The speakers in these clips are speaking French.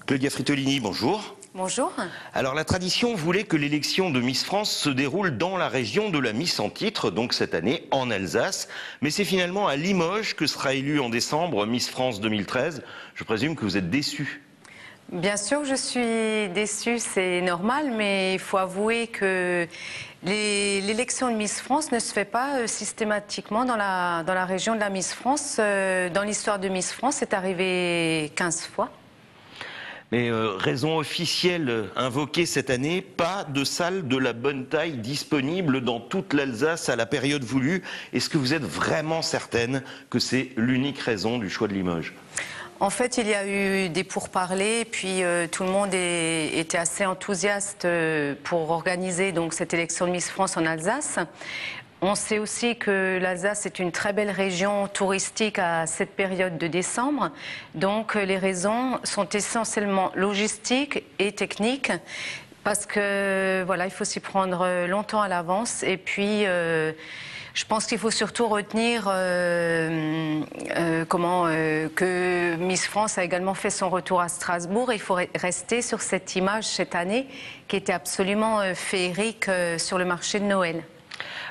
Claudia Fritolini, bonjour. Bonjour. Alors la tradition voulait que l'élection de Miss France se déroule dans la région de la Miss en titre, donc cette année en Alsace. Mais c'est finalement à Limoges que sera élue en décembre Miss France 2013. Je présume que vous êtes déçue. Bien sûr, je suis déçue, c'est normal, mais il faut avouer que l'élection de Miss France ne se fait pas systématiquement dans la région de la Miss France. Dans l'histoire de Miss France, c'est arrivé 15 fois. Mais raison officielle invoquée cette année, pas de salle de la bonne taille disponible dans toute l'Alsace à la période voulue. Est-ce que vous êtes vraiment certaine que c'est l'unique raison du choix de Limoges ? En fait, il y a eu des pourparlers, puis tout le monde était assez enthousiaste pour organiser donc cette élection de Miss France en Alsace. On sait aussi que l'Alsace est une très belle région touristique à cette période de décembre. Donc les raisons sont essentiellement logistiques et techniques parce que voilà, il faut s'y prendre longtemps à l'avance. Et puis je pense qu'il faut surtout retenir que Miss France a également fait son retour à Strasbourg. Il faut rester sur cette image cette année qui était absolument féerique sur le marché de Noël.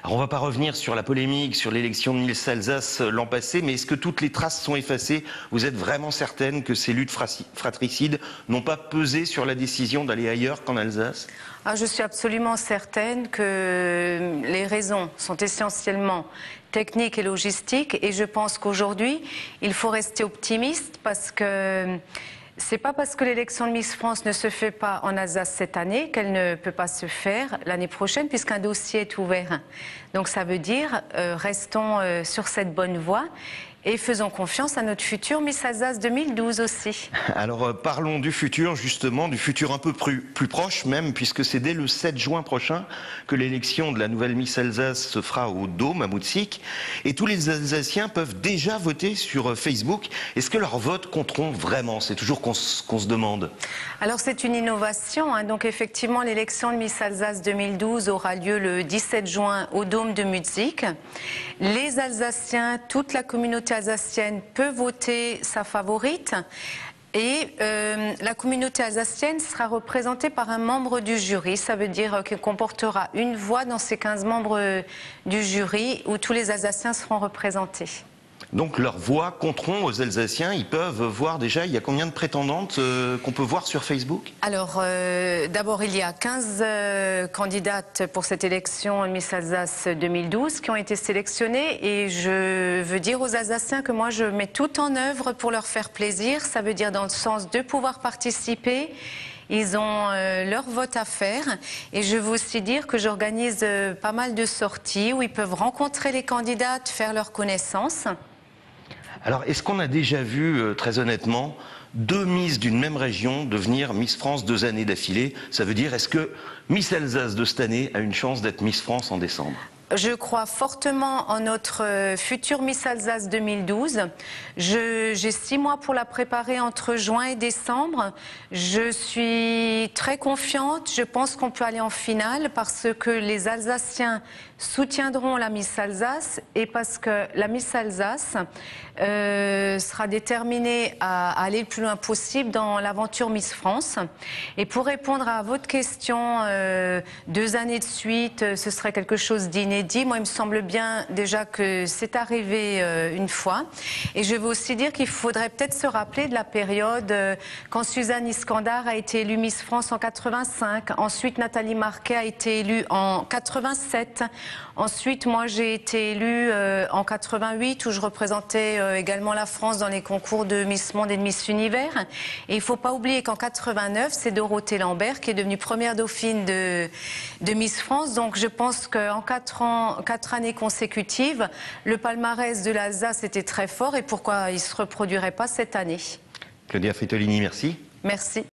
Alors on ne va pas revenir sur la polémique, sur l'élection de Miss Alsace l'an passé, mais est-ce que toutes les traces sont effacées? Vous êtes vraiment certaine que ces luttes fratricides n'ont pas pesé sur la décision d'aller ailleurs qu'en Alsace? Je suis absolument certaine que les raisons sont essentiellement techniques et logistiques, et je pense qu'aujourd'hui, il faut rester optimiste parce que c'est pas parce que l'élection de Miss France ne se fait pas en Alsace cette année qu'elle ne peut pas se faire l'année prochaine puisqu'un dossier est ouvert. Donc ça veut dire restons sur cette bonne voie et faisons confiance à notre futur Miss Alsace 2012 aussi. Alors parlons du futur justement, du futur un peu plus proche même, puisque c'est dès le 7 juin prochain que l'élection de la nouvelle Miss Alsace se fera au Dôme à Mutzig. Et tous les Alsaciens peuvent déjà voter sur Facebook. Est-ce que leurs votes compteront vraiment? C'est toujours qu'on se demande. Alors c'est une innovation, hein. Donc effectivement l'élection de Miss Alsace 2012 aura lieu le 17 juin au Dôme de Mutzig. Les Alsaciens, toute la communauté alsacienne peut voter sa favorite et la communauté alsacienne sera représentée par un membre du jury. Ça veut dire qu'elle comportera une voix dans ces 15 membres du jury où tous les Alsaciens seront représentés. Donc leurs voix compteront aux Alsaciens, ils peuvent voir déjà, il y a combien de prétendantes qu'on peut voir sur Facebook? Alors d'abord il y a 15 candidates pour cette élection Miss Alsace 2012 qui ont été sélectionnées et je veux dire aux Alsaciens que moi je mets tout en œuvre pour leur faire plaisir, ça veut dire dans le sens de pouvoir participer. Ils ont leur vote à faire et je veux aussi dire que j'organise pas mal de sorties où ils peuvent rencontrer les candidates, faire leur connaissance. Alors, est-ce qu'on a déjà vu, très honnêtement, deux Miss d'une même région devenir Miss France 2 années d'affilée? Ça veut dire, est-ce que Miss Alsace de cette année a une chance d'être Miss France en décembre? Je crois fortement en notre future Miss Alsace 2012. J'ai 6 mois pour la préparer entre juin et décembre. Je suis très confiante. Je pense qu'on peut aller en finale parce que les Alsaciens soutiendront la Miss Alsace et parce que la Miss Alsace sera déterminée à aller le plus loin possible dans l'aventure Miss France. Et pour répondre à votre question, 2 années de suite, ce serait quelque chose d'inédit. Moi, il me semble bien déjà que c'est arrivé une fois. Et je veux aussi dire qu'il faudrait peut-être se rappeler de la période quand Suzanne Iskandar a été élue Miss France en 85. Ensuite, Nathalie Marquet a été élue en 87. Ensuite, moi, j'ai été élue en 88 où je représentais également la France dans les concours de Miss Monde et de Miss Univers. Et il ne faut pas oublier qu'en 89, c'est Dorothée Lambert qui est devenue première dauphine de Miss France. Donc, je pense qu'en 4 années consécutives, le palmarès de l'Alsace était très fort et pourquoi il ne se reproduirait pas cette année? Claudia Fritolini, merci. Merci.